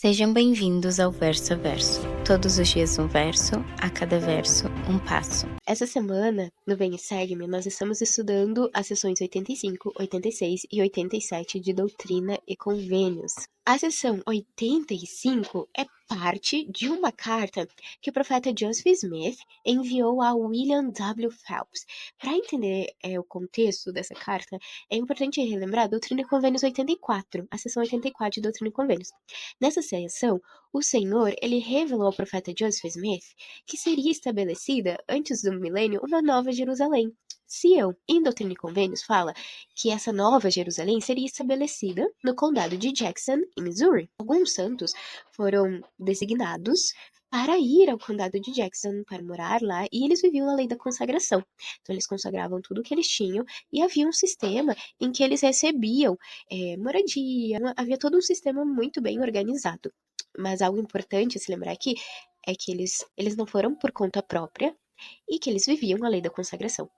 Sejam bem-vindos ao Verso a Verso. Todos os dias um verso, a cada verso um passo. Essa semana, no Vem e Segue-me, nós estamos estudando as sessões 85, 86 e 87 de Doutrina e Convênios. A sessão 85 é parte de uma carta que o profeta Joseph Smith enviou a William W. Phelps. Para entender o contexto dessa carta, é importante relembrar a Doutrina e Convênios 84, a sessão 84 de Doutrina e Convênios. Nessa sessão, o Senhor ele revelou ao profeta Joseph Smith que seria estabelecida, antes do milênio, uma nova Jerusalém, Sião. Em Doutrina e Convênios fala que essa nova Jerusalém seria estabelecida no condado de Jackson, em Missouri. Alguns santos foram designados para ir ao condado de Jackson, para morar lá, e eles viviam a lei da consagração. Então eles consagravam tudo o que eles tinham, e havia um sistema em que eles recebiam moradia, havia todo um sistema muito bem organizado. Mas algo importante a se lembrar aqui é que eles não foram por conta própria e que eles viviam a lei da consagração.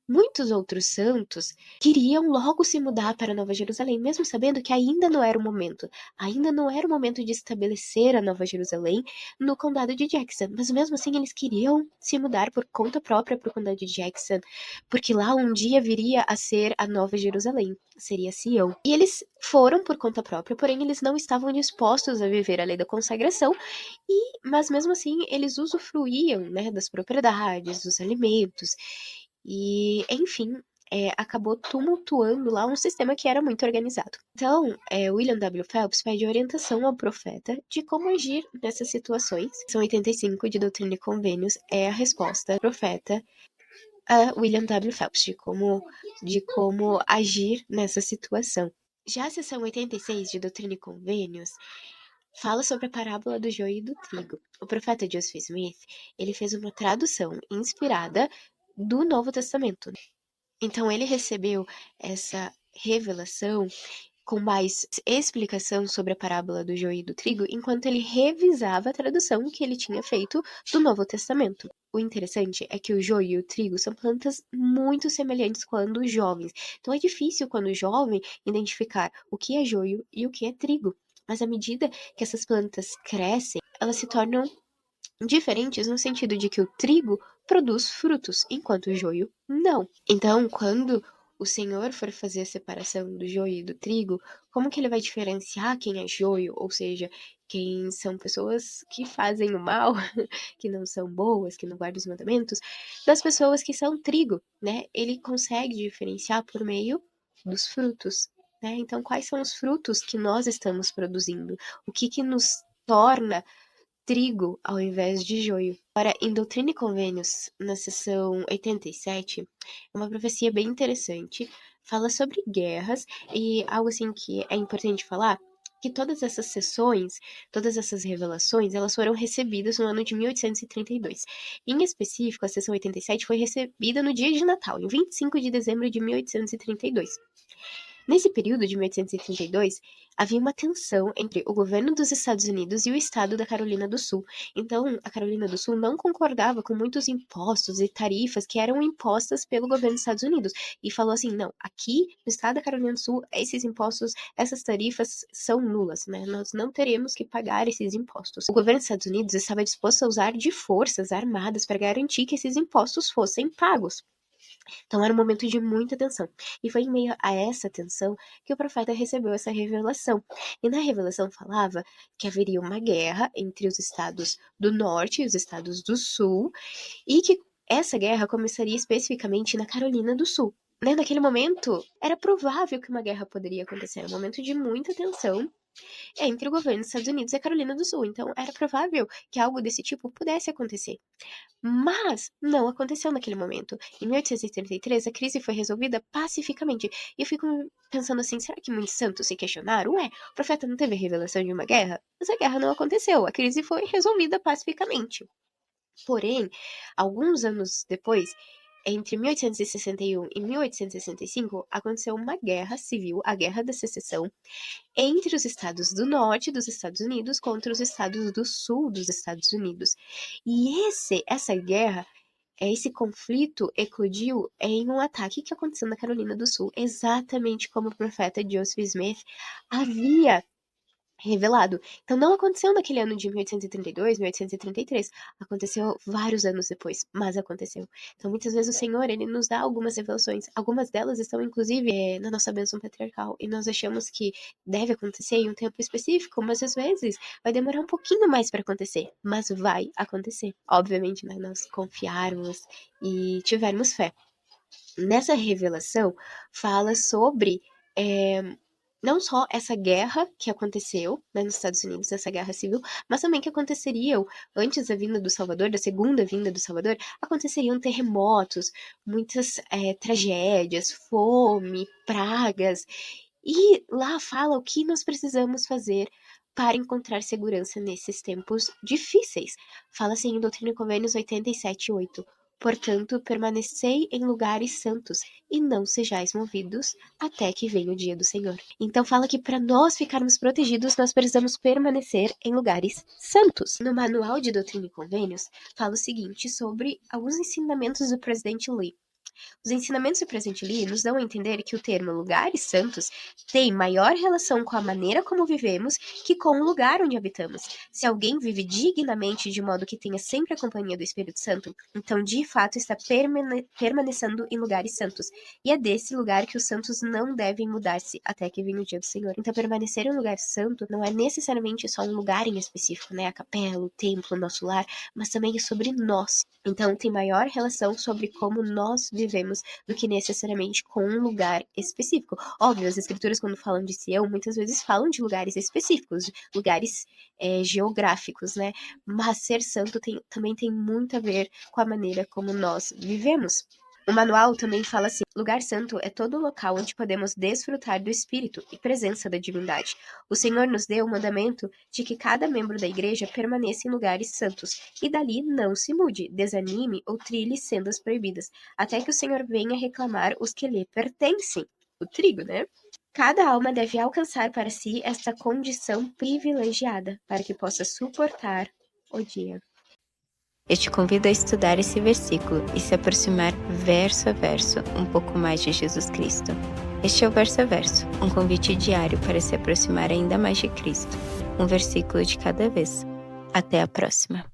Muitos outros santos queriam logo se mudar para Nova Jerusalém, mesmo sabendo que ainda não era o momento. Ainda não era o momento de estabelecer a Nova Jerusalém no condado de Jackson. Mas mesmo assim, eles queriam se mudar por conta própria para o condado de Jackson, porque lá um dia viria a ser a Nova Jerusalém, seria Sião. E eles foram por conta própria, porém eles não estavam dispostos a viver a lei da consagração, mas mesmo assim eles usufruíam, né, das propriedades, dos alimentos. E, enfim, acabou tumultuando lá um sistema que era muito organizado. Então, William W. Phelps pede orientação ao profeta de como agir nessas situações. São 85 de Doutrina e Convênios é a resposta do profeta a William W. Phelps de como agir nessa situação. Já a seção 86 de Doutrina e Convênios fala sobre a parábola do joio e do trigo. O profeta Joseph Smith, ele fez uma tradução inspirada do Novo Testamento. Então ele recebeu essa revelação com mais explicação sobre a parábola do joio e do trigo, enquanto ele revisava a tradução que ele tinha feito do Novo Testamento. O interessante é que o joio e o trigo são plantas muito semelhantes quando jovens. Então é difícil, quando jovem, identificar o que é joio e o que é trigo. Mas à medida que essas plantas crescem, elas se tornam diferentes no sentido de que o trigo produz frutos, enquanto o joio não. Então, quando o Senhor for fazer a separação do joio e do trigo, como que ele vai diferenciar quem é joio, ou seja, quem são pessoas que fazem o mal, que não são boas, que não guardam os mandamentos, das pessoas que são trigo, né? Ele consegue diferenciar por meio dos frutos, né? Então, quais são os frutos que nós estamos produzindo? O que nos torna trigo ao invés de joio? Agora, em Doutrina e Convênios, na seção 87, é uma profecia bem interessante, fala sobre guerras e algo assim que é importante falar, que todas essas sessões, todas essas revelações, elas foram recebidas no ano de 1832. Em específico, a sessão 87 foi recebida no dia de Natal, em 25 de dezembro de 1832. Nesse período de 1832, havia uma tensão entre o governo dos Estados Unidos e o estado da Carolina do Sul. Então, a Carolina do Sul não concordava com muitos impostos e tarifas que eram impostas pelo governo dos Estados Unidos e falou assim: não, aqui no estado da Carolina do Sul, esses impostos, essas tarifas são nulas, né? Nós não teremos que pagar esses impostos. O governo dos Estados Unidos estava disposto a usar de forças armadas para garantir que esses impostos fossem pagos. Então era um momento de muita tensão. E foi em meio a essa tensão que o profeta recebeu essa revelação. E na revelação falava que haveria uma guerra entre os estados do norte e os estados do sul, e que essa guerra começaria especificamente na Carolina do Sul. Né? Naquele momento, era provável que uma guerra poderia acontecer. Era um momento de muita tensão entre o governo dos Estados Unidos e a Carolina do Sul. Então, era provável que algo desse tipo pudesse acontecer. Mas não aconteceu naquele momento. Em 1833, a crise foi resolvida pacificamente. E eu fico pensando assim, será que muitos santos se questionaram? Ué, o profeta não teve a revelação de uma guerra? Mas a guerra não aconteceu, a crise foi resolvida pacificamente. Porém, alguns anos depois, entre 1861 e 1865, aconteceu uma guerra civil, a Guerra da Secessão, entre os estados do norte dos Estados Unidos contra os estados do sul dos Estados Unidos. E essa guerra, esse conflito eclodiu em um ataque que aconteceu na Carolina do Sul, exatamente como o profeta Joseph Smith havia revelado. Então não aconteceu naquele ano de 1832, 1833, aconteceu vários anos depois, mas aconteceu. Então muitas vezes o Senhor, ele nos dá algumas revelações, algumas delas estão inclusive na nossa bênção patriarcal, e nós achamos que deve acontecer em um tempo específico, mas às vezes vai demorar um pouquinho mais para acontecer, mas vai acontecer. Obviamente, né, nós confiarmos e tivermos fé. Nessa revelação, fala sobre não só essa guerra que aconteceu, né, nos Estados Unidos, essa guerra civil, mas também que aconteceriam antes da vinda do Salvador, da segunda vinda do Salvador, aconteceriam terremotos, muitas tragédias, fome, pragas. E lá fala o que nós precisamos fazer para encontrar segurança nesses tempos difíceis. Fala assim em Doutrina e Convênios 87:8. Portanto, permanecei em lugares santos e não sejais movidos até que venha o dia do Senhor. Então fala que para nós ficarmos protegidos, nós precisamos permanecer em lugares santos. No Manual de Doutrina e Convênios, fala o seguinte sobre alguns ensinamentos do presidente Lee. Os ensinamentos do presidente Lee nos dão a entender que o termo lugares santos tem maior relação com a maneira como vivemos que com o lugar onde habitamos. Se alguém vive dignamente de modo que tenha sempre a companhia do Espírito Santo, então de fato está permanecendo em lugares santos. E é desse lugar que os santos não devem mudar-se até que venha o dia do Senhor. Então permanecer em um lugar santo não é necessariamente só um lugar em específico, né? A capela, o templo, o nosso lar, mas também é sobre nós. Então tem maior relação sobre como nós vivemos do que necessariamente com um lugar específico. Óbvio, as escrituras, quando falam de Sião, muitas vezes falam de lugares específicos, de lugares geográficos, né? Mas ser santo também tem muito a ver com a maneira como nós vivemos. O manual também fala assim: lugar santo é todo local onde podemos desfrutar do Espírito e presença da divindade. O Senhor nos deu o mandamento de que cada membro da igreja permaneça em lugares santos e dali não se mude, desanime ou trilhe sendas proibidas, até que o Senhor venha reclamar os que lhe pertencem. O trigo, né? Cada alma deve alcançar para si esta condição privilegiada, para que possa suportar o dia. Eu te convido a estudar esse versículo e se aproximar verso a verso um pouco mais de Jesus Cristo. Este é o Verso a Verso, um convite diário para se aproximar ainda mais de Cristo, um versículo de cada vez. Até a próxima!